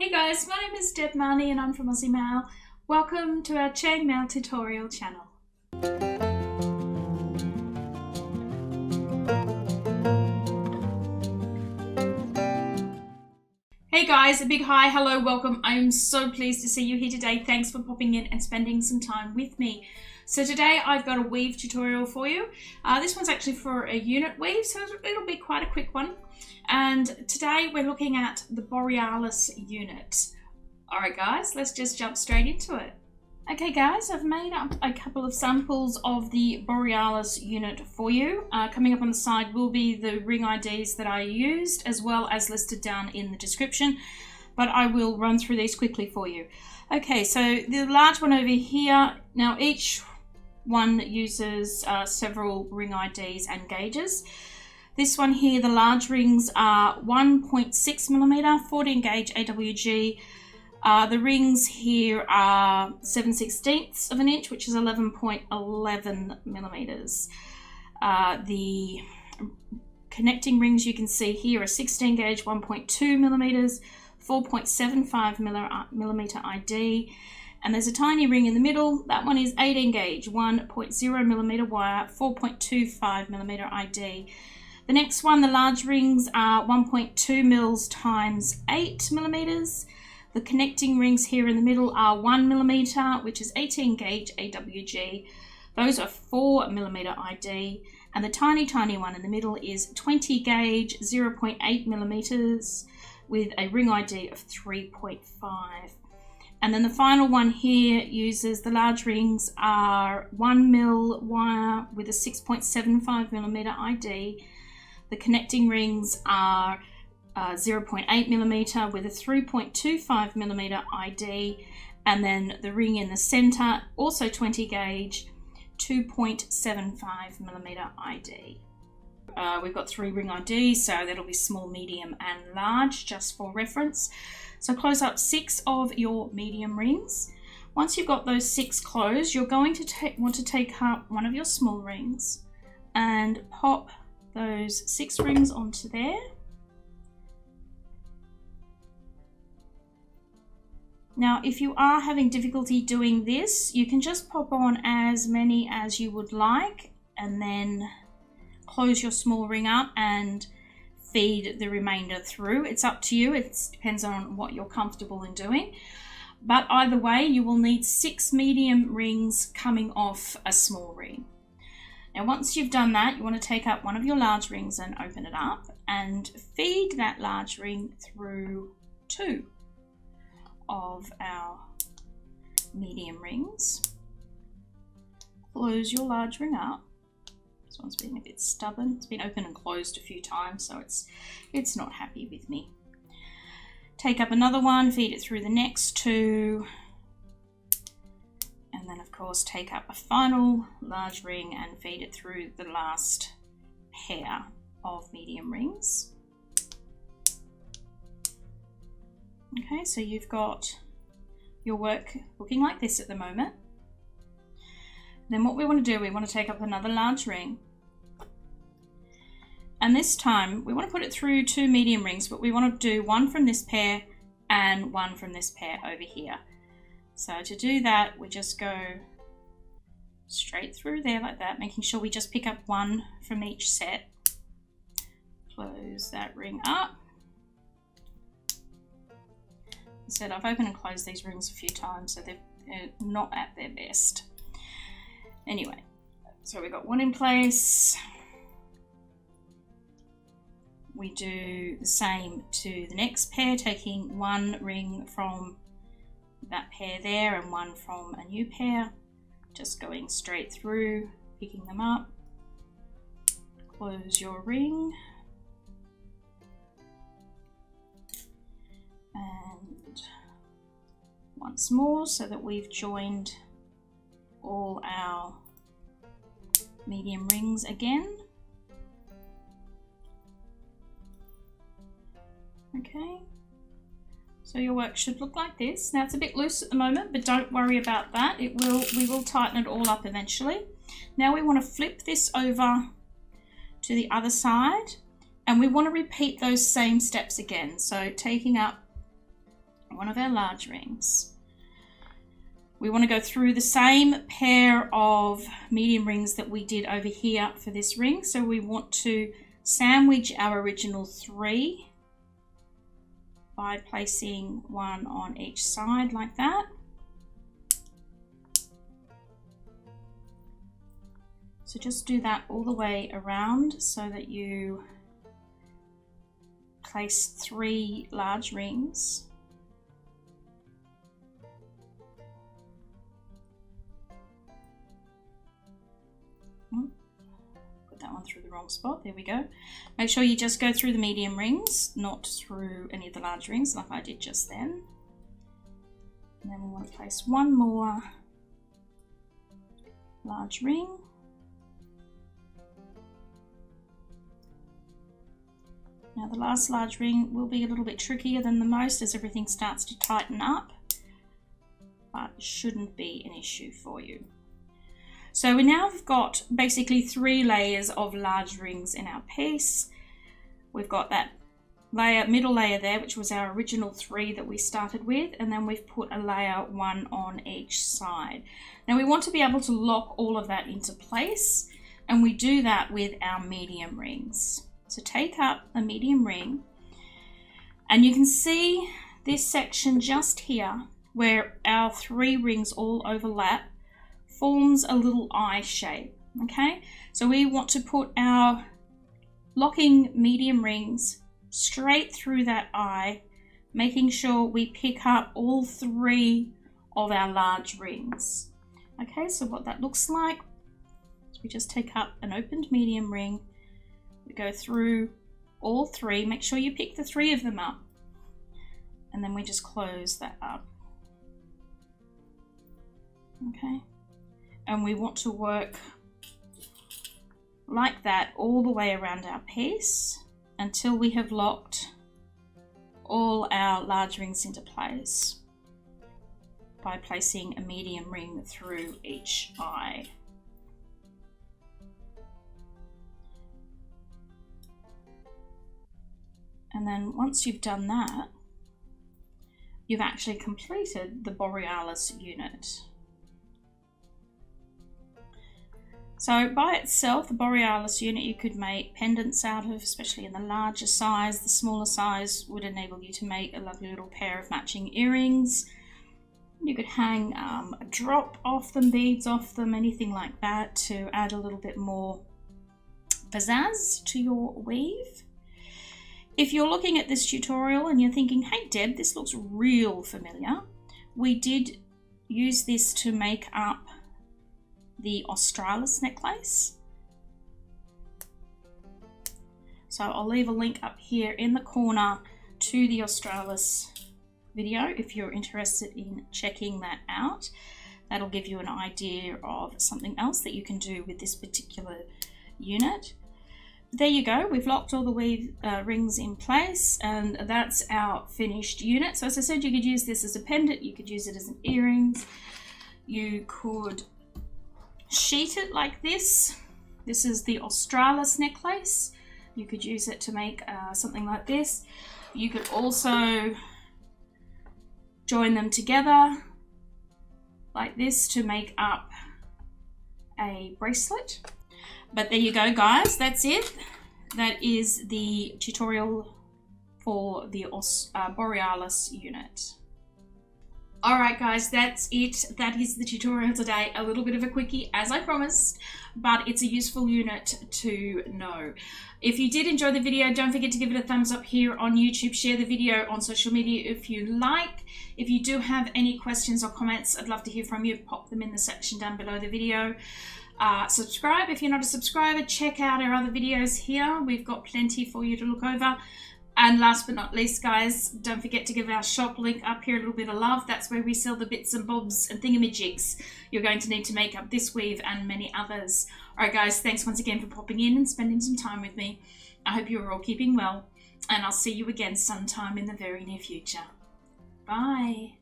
Hey guys, my name is Deb Marnie and I'm from Aussie Maille. Welcome to our chain mail tutorial channel. Hey guys, a big hi, hello, welcome. I am so pleased to see you here today. Thanks for popping in and spending some time with me. So today I've got a weave tutorial for you. This one's actually for a unit weave, so it'll be quite a quick one. And today we're looking at the Borealis unit. All right guys, let's just jump straight into it. Okay guys, I've made up a couple of samples of the Borealis unit for you. Coming up on the side will be the ring IDs that I used, as well as listed down in the description, but I will run through these quickly for you. Okay, so the large one over here, now each one uses several ring IDs and gauges. This one here, the large rings are 1.6mm, 14 gauge AWG. The rings here are 7/16 of an inch, which is 11.11 millimeters. The connecting rings you can see here are 16 gauge, 1.2 millimeters, 4.75 millimeter ID. And there's a tiny ring in the middle. That one is 18 gauge, 1.0 millimeter wire, 4.25 millimeter ID. The next one, the large rings are 1.2 mils times 8 millimeters. The connecting rings here in the middle are 1 millimeter, which is 18 gauge AWG. Those are 4 millimeter ID. And the tiny one in the middle is 20 gauge, 0.8 millimeters with a ring ID of 3.5. And then the final one here uses the large rings are 1 mil wire with a 6.75 millimeter ID. The connecting rings are 0.8 millimeter with a 3.25 millimeter ID, and then the ring in the center, also 20 gauge, 2.75 millimeter ID. We've got 3 ring IDs, so that'll be small, medium, and large, just for reference. So close up 6 of your medium rings. Once you've got those 6 closed, you're going to want to take up one of your small rings and pop those 6 rings onto there. Now, if you are having difficulty doing this, you can just pop on as many as you would like and then close your small ring up and feed the remainder through. It's up to you. It depends on what you're comfortable in doing. But either way, you will need 6 medium rings coming off a small ring. Now, once you've done that, you want to take up one of your large rings and open it up and feed that large ring through 2 of our medium rings. Close your large ring up. This one's being a bit stubborn. It's been open and closed a few times, so it's not happy with me. Take up another one, feed it through the next 2, and then of course take up a final large ring and feed it through the last pair of medium rings. Okay, so you've got your work looking like this at the moment. Then what we want to do, we want to take up another large ring. And this time we want to put it through 2 medium rings, but we want to do one from this pair and one from this pair over here. So to do that, we just go straight through there like that, making sure we just pick up one from each set. Close that ring up. I said I've opened and closed these rings a few times, so they're not at their best. Anyway, so we've got one in place. We do the same to the next pair, taking one ring from that pair there and one from a new pair. Just going straight through, picking them up. Close your ring. And once more, so that we've joined all our medium rings again. Okay, so your work should look like this. Now it's a bit loose at the moment, but don't worry about that. We will tighten it all up eventually. Now we want to flip this over to the other side, and we want to repeat those same steps again. So taking up one of our large rings. We want to go through the same pair of medium rings that we did over here for this ring. So we want to sandwich our original 3 by placing one on each side like that. So just do that all the way around so that you place 3 large rings. Put that one through the wrong spot. There we go. Make sure you just go through the medium rings, not through any of the large rings like I did just then. And then we want to place one more large ring. Now the last large ring will be a little bit trickier than the most as everything starts to tighten up, but shouldn't be an issue for you. So we now have got basically 3 layers of large rings in our piece. We've got that layer, middle layer there, which was our original 3 that we started with, and then we've put a layer 1 on each side. Now we want to be able to lock all of that into place, and we do that with our medium rings. So take up a medium ring, and you can see this section just here where our 3 rings all overlap forms a little eye shape. Okay, so we want to put our locking medium rings straight through that eye, making sure we pick up all 3 of our large rings. Okay, so what that looks like is we just take up an opened medium ring. We go through all 3, make sure you pick the 3 of them up, and then we just close that up. Okay, and we want to work like that all the way around our piece until we have locked all our large rings into place by placing a medium ring through each eye. And then once you've done that, you've actually completed the Borealis unit. So by itself, the Borealis unit you could make pendants out of, especially in the larger size. The smaller size would enable you to make a lovely little pair of matching earrings. You could hang a drop off them, beads off them, anything like that to add a little bit more pizzazz to your weave. If you're looking at this tutorial and you're thinking, hey Deb, this looks real familiar, we did use this to make up the Australis necklace. So I'll leave a link up here in the corner to the Australis video if you're interested in checking that out. That'll give you an idea of something else that you can do with this particular unit. There you go, we've locked all the weave rings in place, and that's our finished unit. So as I said, you could use this as a pendant, you could use it as an earrings, you could sheet it like this. This is the Australis necklace. You could use it to make something like this. You could also join them together like this to make up a bracelet. But there you go, guys, that's it. That is the tutorial for the Borealis unit. Alright guys, that's it. That is the tutorial today. A little bit of a quickie, as I promised, but it's a useful unit to know. If you did enjoy the video, don't forget to give it a thumbs up here on YouTube. Share the video on social media if you like. If you do have any questions or comments, I'd love to hear from you. Pop them in the section down below the video. Subscribe if you're not a subscriber. Check out our other videos here. We've got plenty for you to look over. And last but not least, guys, don't forget to give our shop link up here a little bit of love. That's where we sell the bits and bobs and thingamajigs you're going to need to make up this weave and many others. Alright guys, thanks once again for popping in and spending some time with me. I hope you're all keeping well, and I'll see you again sometime in the very near future. Bye.